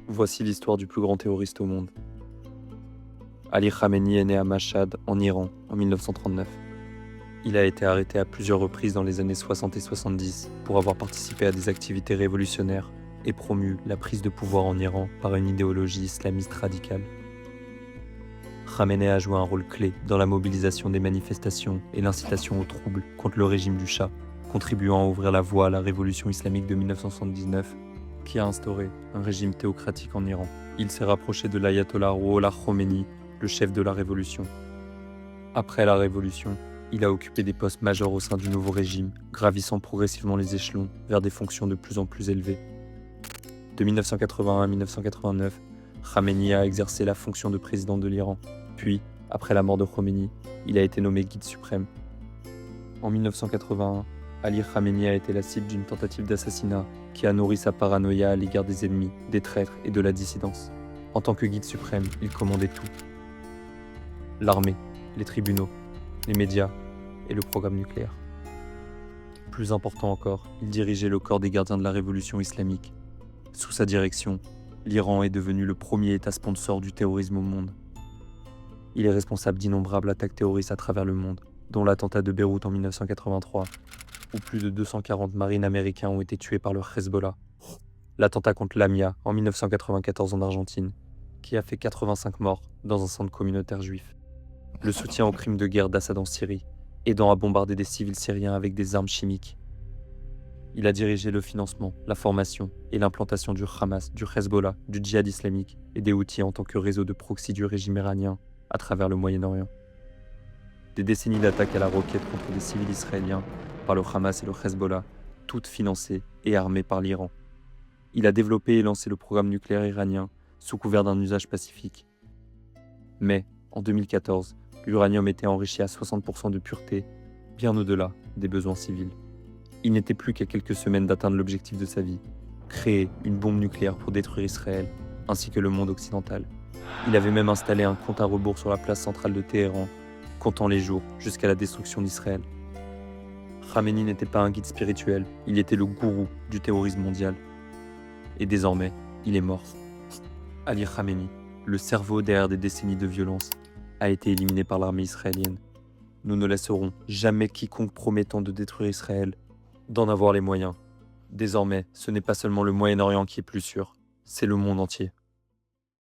Voici l'histoire du plus grand terroriste au monde. Ali Khamenei est né à Mashhad, en Iran, en 1939. Il a été arrêté à plusieurs reprises dans les années 60 et 70 pour avoir participé à des activités révolutionnaires et promu la prise de pouvoir en Iran par une idéologie islamiste radicale. Khamenei a joué un rôle clé dans la mobilisation des manifestations et l'incitation aux troubles contre le régime du Shah, contribuant à ouvrir la voie à la révolution islamique de 1979, qui a instauré un régime théocratique en Iran. Il s'est rapproché de l'ayatollah Rouhollah Khomeini, le chef de la révolution. Après la révolution, il a occupé des postes majeurs au sein du nouveau régime, gravissant progressivement les échelons vers des fonctions de plus en plus élevées. De 1981 à 1989, Khamenei a exercé la fonction de président de l'Iran. Puis, après la mort de Khomeini, il a été nommé guide suprême. En 1981, Ali Khamenei a été la cible d'une tentative d'assassinat qui a nourri sa paranoïa à l'égard des ennemis, des traîtres et de la dissidence. En tant que guide suprême, il commandait tout. L'armée, les tribunaux, les médias et le programme nucléaire. Plus important encore, il dirigeait le corps des gardiens de la révolution islamique. Sous sa direction, l'Iran est devenu le premier État sponsor du terrorisme au monde. Il est responsable d'innombrables attaques terroristes à travers le monde, dont l'attentat de Beyrouth en 1983, où plus de 240 marines américains ont été tués par le Hezbollah. L'attentat contre Lamia en 1994 en Argentine, qui a fait 85 morts dans un centre communautaire juif. Le soutien aux crimes de guerre d'Assad en Syrie, aidant à bombarder des civils syriens avec des armes chimiques. Il a dirigé le financement, la formation et l'implantation du Hamas, du Hezbollah, du djihad islamique et des Houthis en tant que réseau de proxy du régime iranien à travers le Moyen-Orient. Des décennies d'attaques à la roquette contre des civils israéliens par le Hamas et le Hezbollah, toutes financées et armées par l'Iran. Il a développé et lancé le programme nucléaire iranien sous couvert d'un usage pacifique. Mais, en 2014, l'uranium était enrichi à 60% de pureté, bien au-delà des besoins civils. Il n'était plus qu'à quelques semaines d'atteindre l'objectif de sa vie, créer une bombe nucléaire pour détruire Israël, ainsi que le monde occidental. Il avait même installé un compte à rebours sur la place centrale de Téhéran, comptant les jours jusqu'à la destruction d'Israël. Khamenei n'était pas un guide spirituel, il était le gourou du terrorisme mondial. Et désormais, il est mort. Ali Khamenei, le cerveau derrière des décennies de violence, a été éliminé par l'armée israélienne. Nous ne laisserons jamais quiconque promettant de détruire Israël d'en avoir les moyens. Désormais, ce n'est pas seulement le Moyen-Orient qui est plus sûr, c'est le monde entier.